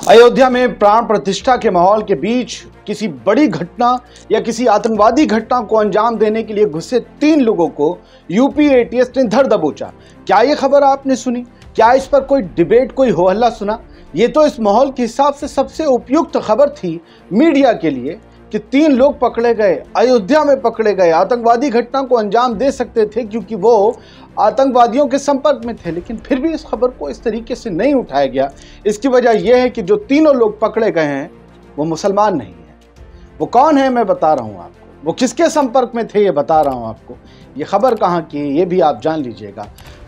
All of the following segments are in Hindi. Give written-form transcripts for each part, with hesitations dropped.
अयोध्या में प्राण प्रतिष्ठा के माहौल के बीच किसी बड़ी घटना या किसी आतंकवादी घटना को अंजाम देने के लिए घुसे 3 लोगों को यूपी एटीएस ने धर दबोचा। क्या ये खबर आपने सुनी? क्या इस पर कोई डिबेट, कोई हो हल्ला सुना? ये तो इस माहौल के हिसाब से सबसे उपयुक्त खबर थी मीडिया के लिए कि 3 लोग पकड़े गए, अयोध्या में पकड़े गए, आतंकवादी घटना को अंजाम दे सकते थे क्योंकि वो आतंकवादियों के संपर्क में थे। लेकिन फिर भी इस खबर को इस तरीके से नहीं उठाया गया। इसकी वजह यह है कि जो तीनों लोग पकड़े गए हैं वो मुसलमान नहीं है। वो कौन है मैं बता रहा हूँ आपको, वो किसके संपर्क में थे ये बता रहा हूँ आपको। ये खबर कहाँ की है ये भी आप जान लीजिएगा।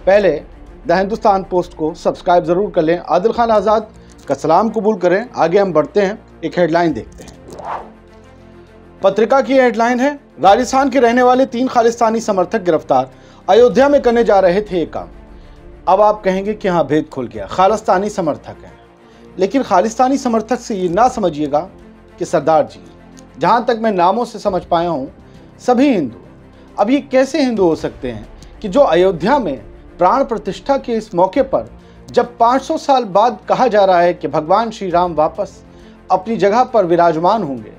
पहले द हिंदुस्तान पोस्ट को सब्सक्राइब जरूर कर लें, आदिल खान आज़ाद का सलाम कबूल करें। आगे हम बढ़ते हैं, एक हेडलाइन देखते हैं। पत्रिका की हेडलाइन है, राजस्थान के रहने वाले 3 खालिस्तानी समर्थक गिरफ्तार, अयोध्या में करने जा रहे थे ये काम। अब आप कहेंगे कि हाँ, भेद खुल गया, खालिस्तानी समर्थक हैं। लेकिन खालिस्तानी समर्थक से ये ना समझिएगा कि सरदार जी, जहाँ तक मैं नामों से समझ पाया हूँ सभी हिंदू। अब ये कैसे हिंदू हो सकते हैं कि जो अयोध्या में प्राण प्रतिष्ठा के इस मौके पर जब 500 साल बाद कहा जा रहा है कि भगवान श्री राम वापस अपनी जगह पर विराजमान होंगे,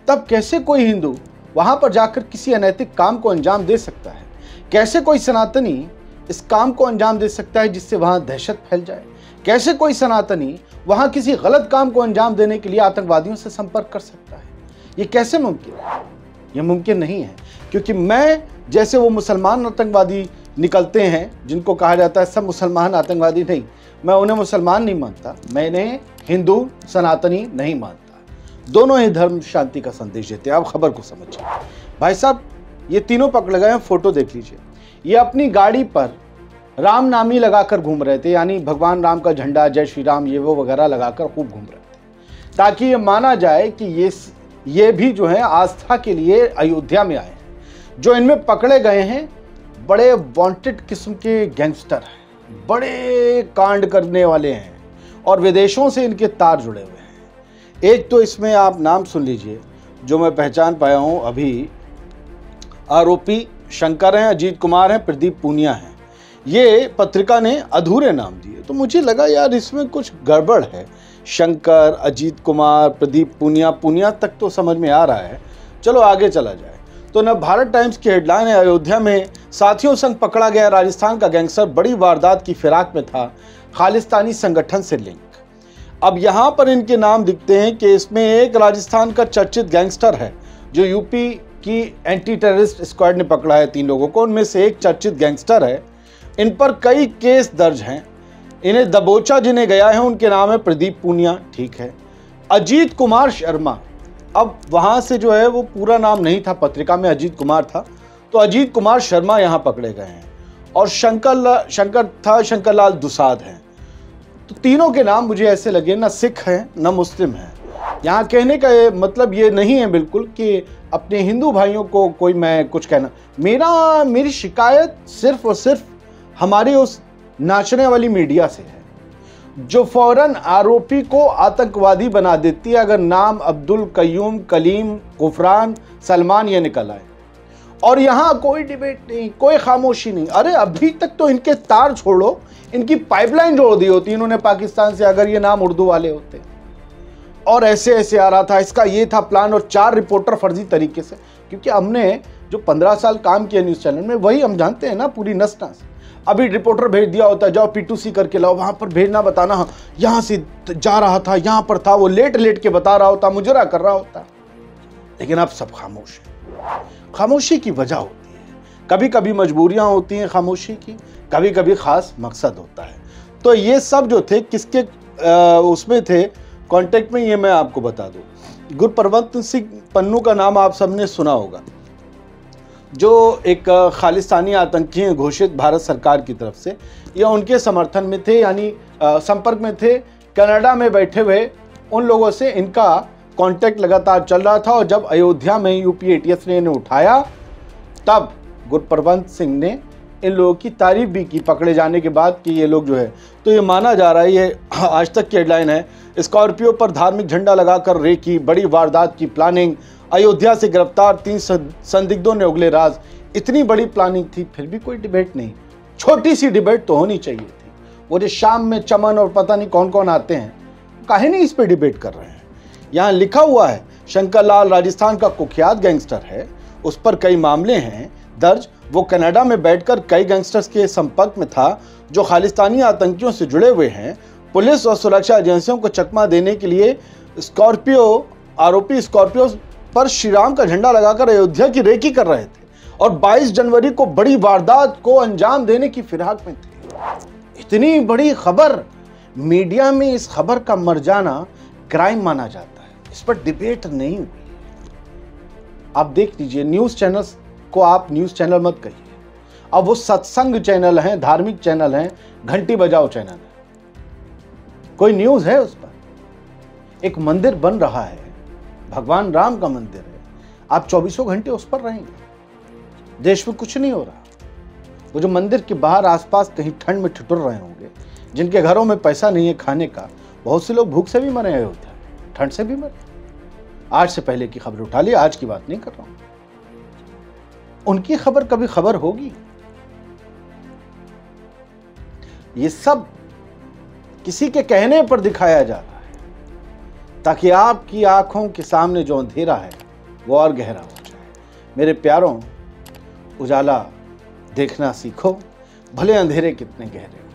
तब कैसे कोई हिंदू वहां पर जाकर किसी अनैतिक काम को अंजाम दे सकता है? कैसे कोई सनातनी इस काम को अंजाम दे सकता है जिससे वहां दहशत फैल जाए? कैसे कोई सनातनी वहां किसी गलत काम को अंजाम देने के लिए आतंकवादियों से संपर्क कर सकता है? ये कैसे मुमकिन है? ये मुमकिन नहीं है, क्योंकि मैं जैसे वो मुसलमान आतंकवादी निकलते हैं जिनको कहा जाता है सब मुसलमान आतंकवादी नहीं, मैं उन्हें मुसलमान नहीं मानता, मैंने हिंदू सनातनी नहीं मानता। दोनों ही धर्म शांति का संदेश देते हैं। आप खबर को समझिए। भाई साहब, ये तीनों पकड़ गए हैं, फोटो देख लीजिए। ये अपनी गाड़ी पर राम नामी लगाकर घूम रहे थे, यानी भगवान राम का झंडा, जय श्री राम, ये वो वगैरह लगाकर खूब घूम रहे थे, ताकि ये माना जाए कि ये भी जो है आस्था के लिए अयोध्या में आए हैं। जो इनमें पकड़े गए हैं बड़े वांटेड किस्म के गैंगस्टर हैं, बड़े कांड करने वाले हैं और विदेशों से इनके तार जुड़े हुए हैं। एक तो इसमें आप नाम सुन लीजिए, जो मैं पहचान पाया हूं अभी, आरोपी शंकर हैं, अजीत कुमार हैं, प्रदीप पूनिया हैं। ये पत्रिका ने अधूरे नाम दिए, तो मुझे लगा यार इसमें कुछ गड़बड़ है। शंकर, अजीत कुमार, प्रदीप पूनिया, पूनिया तक तो समझ में आ रहा है, चलो आगे चला जाए। तो न भारत टाइम्स की हेडलाइन है, अयोध्या में साथियों संग पकड़ा गया राजस्थान का गैंगस्टर, बड़ी वारदात की फिराक में था, खालिस्तानी संगठन से लिंक। अब यहाँ पर इनके नाम दिखते हैं कि इसमें एक राजस्थान का चर्चित गैंगस्टर है जो यूपी की एंटी टेररिस्ट स्क्वाड ने पकड़ा है 3 लोगों को, उनमें से एक चर्चित गैंगस्टर है। इन पर कई केस दर्ज हैं। इन्हें दबोचा जिन्हें गया है उनके नाम है प्रदीप पूनिया, ठीक है, अजीत कुमार शर्मा। अब वहाँ से जो है वो पूरा नाम नहीं था, पत्रिका में अजीत कुमार था, तो अजीत कुमार शर्मा यहाँ पकड़े गए हैं। और शंकर लाल दुसाद हैं। तो तीनों के नाम मुझे ऐसे लगे ना सिख हैं ना मुस्लिम हैं। यहाँ कहने का मतलब ये नहीं है बिल्कुल कि अपने हिंदू भाइयों को कोई मैं कुछ कहना, मेरी शिकायत सिर्फ और सिर्फ हमारी उस नाचने वाली मीडिया से है जो फौरन आरोपी को आतंकवादी बना देती है अगर नाम अब्दुल कयूम, कलीम, गुफरान, सलमान ये निकल आए। और यहाँ कोई डिबेट नहीं, कोई खामोशी नहीं। अरे अभी तक तो इनके तार छोड़ो, इनकी पाइपलाइन जोड़ दी होती इन्होंने पाकिस्तान से, अगर ये नाम उर्दू वाले होते। और ऐसे ऐसे आ रहा था, इसका ये था प्लान, और 4 रिपोर्टर फर्जी तरीके से, क्योंकि हमने जो 15 साल काम किया न्यूज़ चैनल में वही हम जानते हैं ना पूरी नस नस। अभी रिपोर्टर भेज दिया होता है, जाओ P2C करके लाओ, वहाँ पर भेजना, बताना, हाँ यहाँ से जा रहा था, यहाँ पर था, वो लेट के बता रहा होता, मुजरा कर रहा होता। लेकिन अब सब खामोश है। खामोशी की वजह होती है, कभी कभी मजबूरियां होती हैं खामोशी की, कभी कभी खास मकसद होता है। तो ये सब जो थे किसके उसमें थे कांटेक्ट में, ये मैं आपको बता दूं। गुरप्रवंत सिंह पन्नू का नाम आप सबने सुना होगा, जो एक खालिस्तानी आतंकी हैं घोषित भारत सरकार की तरफ से, या उनके समर्थन में थे, यानी संपर्क में थे। कनाडा में बैठे हुए उन लोगों से इनका कांटेक्ट लगातार चल रहा था। और जब अयोध्या में यूपी एटीएस ने इन्हें उठाया, तब गुरप्रवंत सिंह ने इन लोगों की तारीफ भी की पकड़े जाने के बाद कि ये लोग जो है, तो ये माना जा रहा है, ये आज तक की हेडलाइन है, स्कॉर्पियो पर धार्मिक झंडा लगाकर रेकी, बड़ी वारदात की प्लानिंग, अयोध्या से गिरफ्तार 3 संदिग्धों ने उगले राज। इतनी बड़ी प्लानिंग थी, फिर भी कोई डिबेट नहीं। छोटी सी डिबेट तो होनी चाहिए थी। वो जो शाम में चमन और पता नहीं कौन कौन आते हैं, काहे नहीं इस पे डिबेट कर रहे हैं? यहाँ लिखा हुआ है शंकर लाल राजस्थान का कुख्यात गैंगस्टर है, उस पर कई मामले हैं दर्ज। वो कनाडा में बैठकर कई गैंगस्टर्स के संपर्क में था जो खालिस्तानी आतंकियों से जुड़े हुए हैं। पुलिस और सुरक्षा एजेंसियों को चकमा देने के लिए आरोपी स्कॉर्पियो पर श्रीराम का झंडा लगाकर अयोध्या की रेकी कर रहे थे और 22 जनवरी को बड़ी वारदात को अंजाम देने की फिराक में थे। इतनी बड़ी खबर, मीडिया में इस खबर का मर जाना क्राइम माना जाता है, इस पर डिबेट नहीं हुई। आप देख लीजिए, न्यूज़ चैनल्स को आप न्यूज़ चैनल मत कहिए, अब वो सत्संग चैनल हैं, धार्मिक चैनल हैं, घंटी बजाओ चैनल है। कोई न्यूज़ है उस पर? एक मंदिर बन रहा है, भगवान राम का मंदिर है, आप 24 घंटे उस पर रहेंगे? देश में कुछ नहीं हो रहा। वो जो मंदिर के बाहर आसपास कहीं ठंड में ठिठुर रहे होंगे, जिनके घरों में पैसा नहीं है खाने का, बहुत से लोग भूख से भी मरे हैं, होता है ठंड से भी मरे। आज से पहले की खबर उठा ली, आज की बात नहीं कर रहा हूं। उनकी खबर कभी खबर होगी? ये सब किसी के कहने पर दिखाया जा रहा है ताकि आपकी आंखों के सामने जो अंधेरा है वो और गहरा हो जाए। मेरे प्यारों, उजाला देखना सीखो, भले अंधेरे कितने गहरे हो।